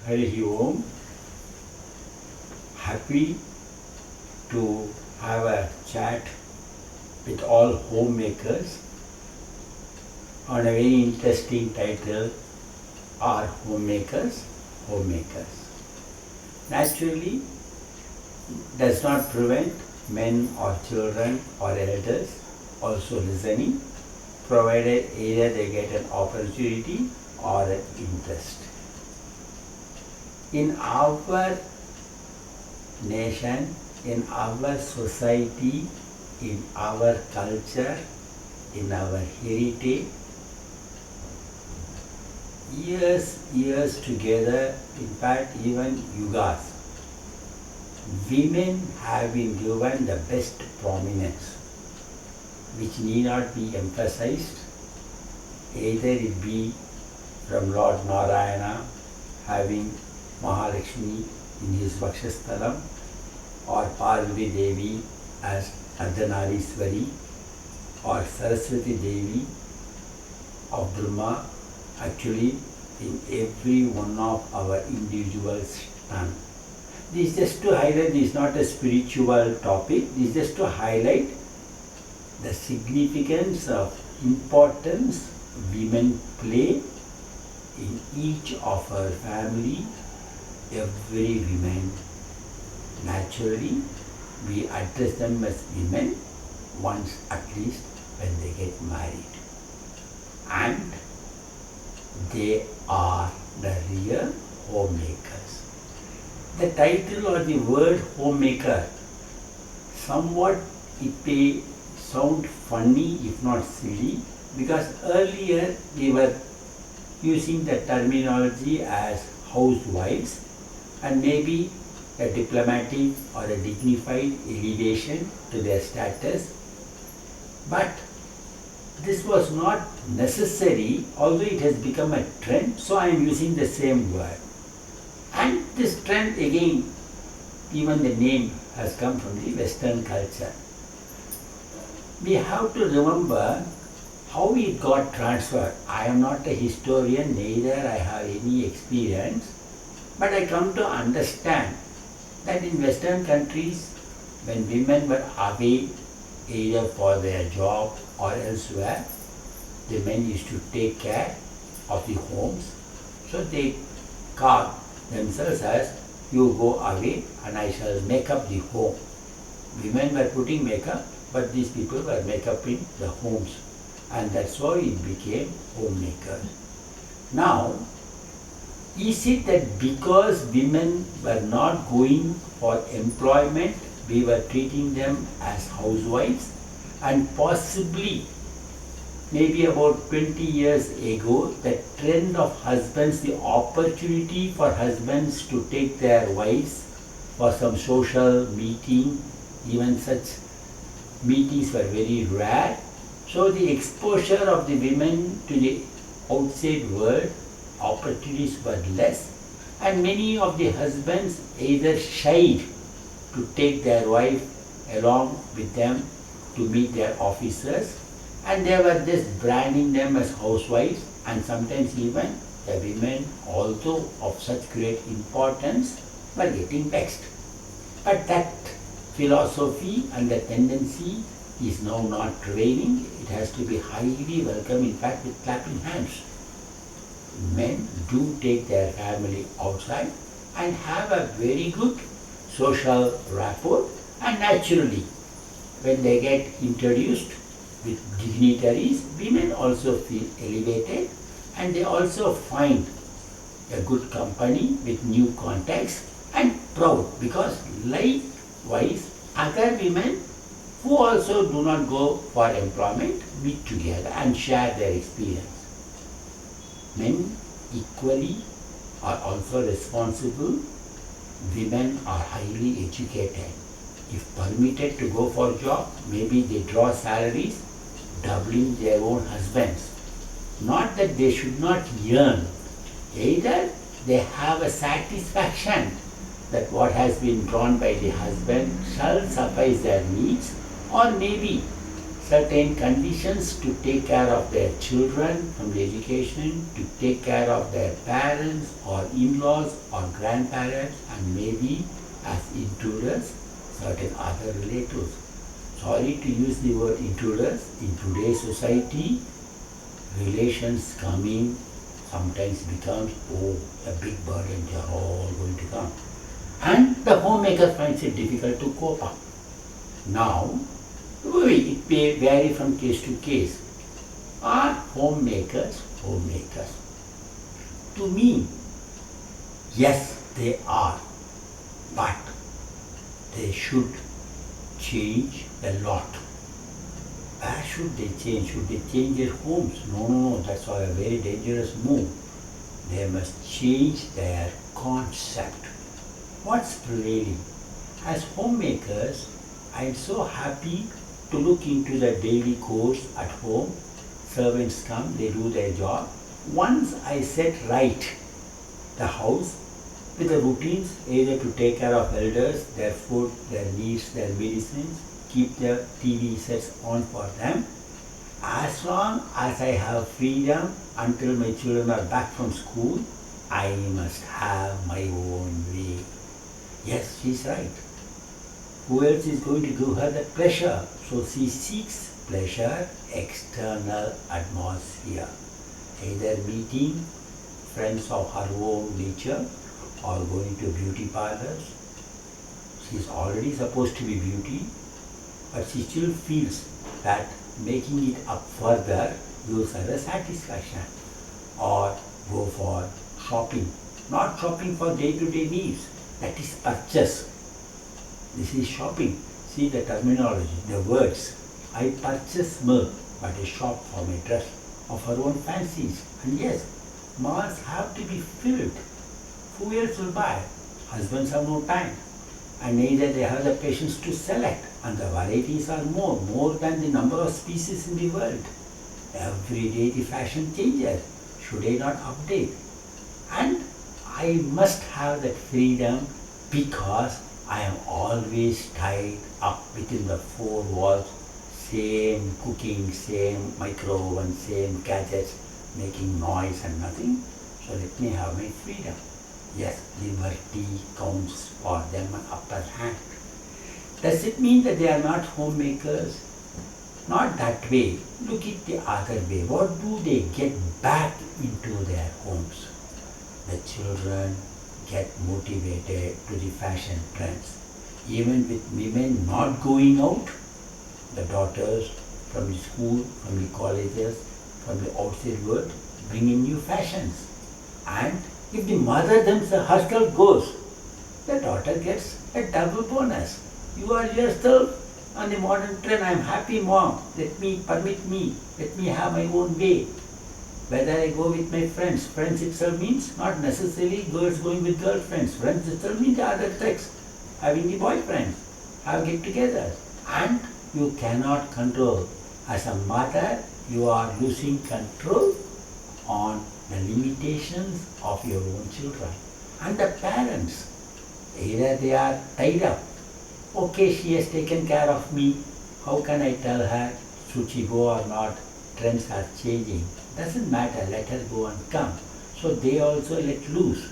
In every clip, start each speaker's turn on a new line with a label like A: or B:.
A: Hari Om. Happy to have a chat with all homemakers on a very interesting title, Are Homemakers Homemakers? Naturally, does not prevent men or children or elders also listening, provided either they get an opportunity or an interest. In our nation, in our society, in our culture, in our heritage, years together, in fact even yugas, women have been given the best prominence, which need not be emphasized, either it be from Lord Narayana having Mahalakshmi in his Vakshasthalam, or Parvati Devi as Ardhanarishwari, or Saraswati Devi of Brahma, actually in every one of our individuals' tongue. This is just to highlight, this is not a spiritual topic, this is just to highlight the significance of importance women play in each of our family. Every woman, naturally, we address them as women once at least when they get married. And they are the real homemakers. The title or the word homemaker, somewhat it may sound funny if not silly, because earlier we were using the terminology as housewives, and maybe a diplomatic or a dignified elevation to their status. But this was not necessary, although it has become a trend, so I am using the same word. And this trend again, even the name has come from the Western culture. We have to remember how it got transferred. I am not a historian, neither I have any experience, but I come to understand that in Western countries, when women were away either for their job or elsewhere, the men used to take care of the homes. So they called themselves as, you go away and I shall make up the home. Women were putting makeup, but these people were make up in the homes. And that's why it became homemakers. Now, is it that because women were not going for employment, we were treating them as housewives, and possibly maybe about 20 years ago, the trend of husbands, the opportunity for husbands to take their wives for some social meeting, even such meetings were very rare. So the exposure of the women to the outside world, opportunities were less, and many of the husbands either shied to take their wife along with them to meet their officers, and they were just branding them as housewives, and sometimes even the women, although of such great importance, were getting vexed. But that philosophy and the tendency is now not prevailing. It has to be highly welcome, in fact with clapping hands. Men do take their family outside and have a very good social rapport, and naturally when they get introduced with dignitaries, women also feel elevated, and they also find a good company with new contacts and proud, because likewise other women who also do not go for employment meet together and share their experience. Men equally are also responsible. Women are highly educated. If permitted to go for job, maybe they draw salaries doubling their own husbands. Not that they should not earn. Either they have a satisfaction that what has been drawn by the husband shall suffice their needs, or maybe certain conditions to take care of their children from the education, to take care of their parents or in-laws or grandparents, and maybe as intruders, certain other relatives. Sorry to use the word intruders. In today's society, relations coming sometimes becomes, a big burden. They are all going to come. And the homemaker finds it difficult to cope up. Now, it may vary from case to case. Are homemakers homemakers? To me, yes, they are. But they should change a lot. Where should they change? Should they change their homes? No, that's a very dangerous move. They must change their concept. What's prevailing? As homemakers, I'm so happy to look into the daily course at home. Servants come, they do their job. Once I set right the house with the routines, either to take care of elders, their food, their needs, their medicines, keep the TV sets on for them. As long as I have freedom until my children are back from school, I must have my own way. Yes, she's right. Who else is going to give her that pleasure? So she seeks pleasure, external atmosphere. Either meeting friends of her own nature or going to beauty parlors. She's already supposed to be beauty, but she still feels that making it up further gives her a satisfaction. Or go for shopping. Not shopping for day-to-day needs. That is purchase. This is shopping. See the terminology, the words. I purchase milk, but I shop for my dress of her own fancies. And yes, malls have to be filled. Who else will buy? Husbands have no time. And neither they have the patience to select. And the varieties are more than the number of species in the world. Every day the fashion changes. Should I not update? And I must have that freedom because I am always tied up within the four walls, same cooking, same microwave, same gadgets, making noise and nothing. So let me have my freedom. Yes, liberty counts for them an upper hand. Does it mean that they are not homemakers? Not that way. Look at the other way. What do they get back into their homes? The children get motivated to the fashion trends. Even with women not going out, the daughters from the school, from the colleges, from the outside world, bring in new fashions. And if the mother herself goes, the daughter gets a double bonus. You are yourself on the modern trend. I am happy, mom. Permit me. Let me have my own way. Whether I go with my friends. Friends itself means not necessarily girls going with girlfriends. Friends itself means the other sex. Having the boyfriends. Have get-togethers. And you cannot control. As a mother, you are losing control on the limitations of your own children. And the parents, either they are tied up. Okay, she has taken care of me. How can I tell her, should she go or not? Trends are changing. Doesn't matter, let her go and come. So they also let loose.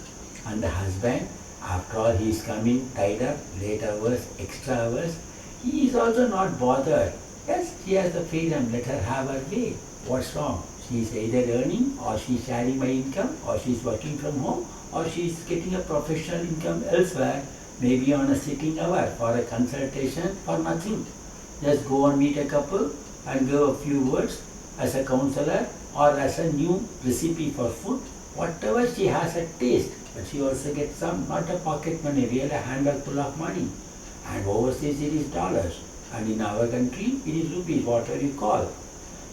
A: And the husband, after all, he is coming tied up, late hours, extra hours. He is also not bothered. Yes, she has the freedom, let her have her way. What's wrong? She is either earning or she is sharing my income or she is working from home or she is getting a professional income elsewhere, maybe on a sitting hour for a consultation for nothing. Just go and meet a couple and give a few words as a counselor or as a new recipe for food, whatever she has a taste, but she also gets some, not a pocket money, really a handbag full of money. And overseas it is dollars, and in our country it is rupees, whatever you call.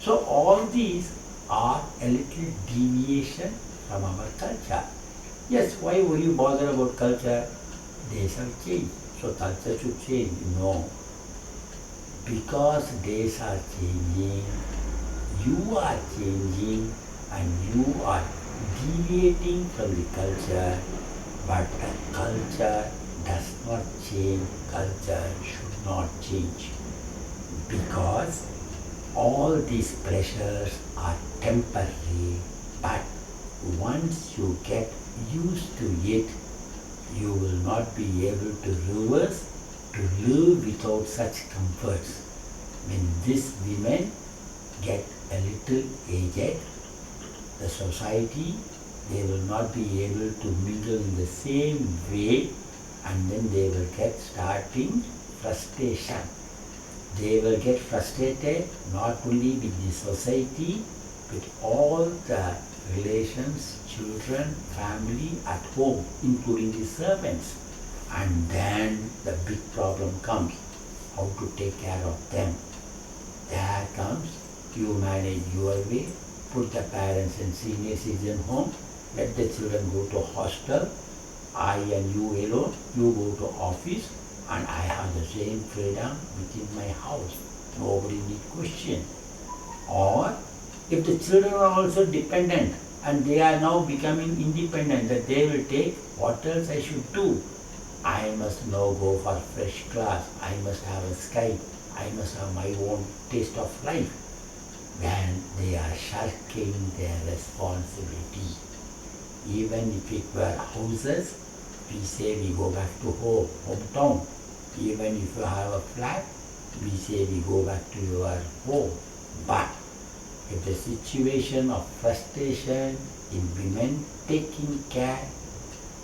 A: So all these are a little deviation from our culture. Yes, why will you bother about culture? Days have changed, so culture should change. No. Because days are changing, you are changing and you are deviating from the culture, but the culture does not change, culture should not change. Because All these pleasures are temporary, but once you get used to it, you will not be able to reverse to live without such comforts. When these women get a little aged, the society, they will not be able to mingle in the same way, and then they will get starting frustration. They will get frustrated not only with the society, with all the relations, children, family at home, including the servants. And then the big problem comes, how to take care of them. There comes, you manage your way, put the parents in senior citizen home, let the children go to hostel, I and you alone, you go to office, and I have the same freedom within my house. Nobody need question. Or if the children are also dependent and they are now becoming independent, that they will take what else I should do. I must now go for fresh class. I must have a Skype. I must have my own taste of life. When they are shirking their responsibility. Even if it were houses, we say we go back to hometown. Even if you have a flat, we say we go back to your home. But if the situation of frustration in women taking care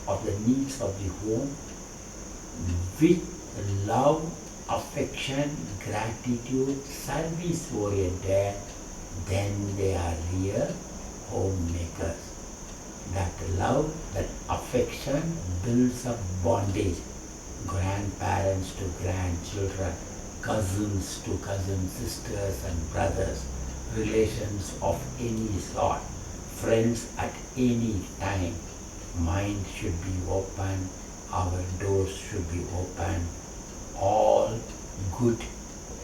A: of the needs of the home with love, affection, gratitude, service oriented, then they are real homemakers. That love, that affection builds up bondage. Grandparents to grandchildren, cousins to cousin sisters and brothers, relations of any sort, friends at any time. Mind should be open, our doors should be open. All good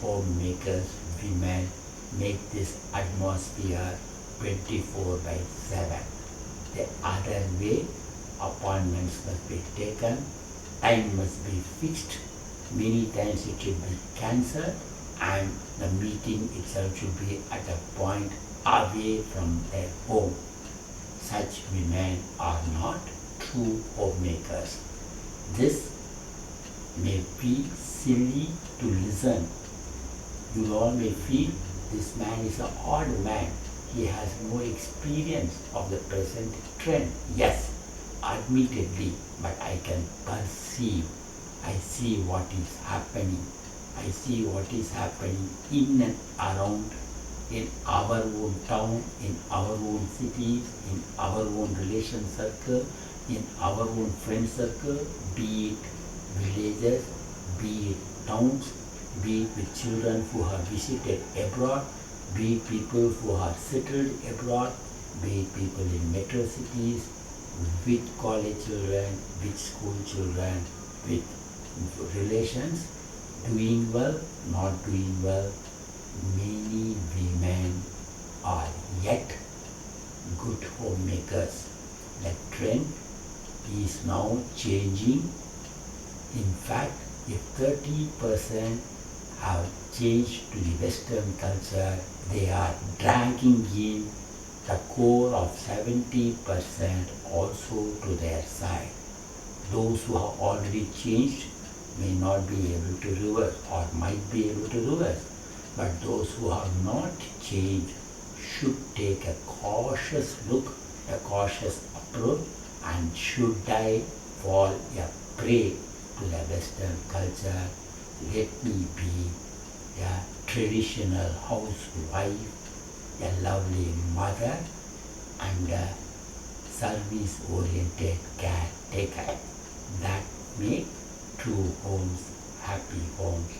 A: homemakers, women, make this atmosphere 24/7. The other way, appointments must be taken, time must be fixed, many times it should be cancelled, and the meeting itself should be at a point away from their home. Such women are not true homemakers. This may be silly to listen. You all may feel this man is an odd man. He has more experience of the present trend. Yes, admittedly, but I can perceive. I see what is happening. I see what is happening in and around, in our own town, in our own cities, in our own relation circle, in our own friend circle, be it villages, be it towns, be it with children who have visited abroad, be it people who are settled abroad, be it people in metro cities, with college children, with school children, with relations, doing well, not doing well. Many women are yet good homemakers. The trend is now changing. In fact, if 30% have changed to the Western culture, they are dragging in the core of 70% also to their side. Those who have already changed may not be able to reverse or might be able to reverse. But those who have not changed should take a cautious look, a cautious approach, and should I fall a prey to the Western culture, let me be a traditional housewife, a lovely mother, and a service-oriented caretaker. That make true homes happy homes.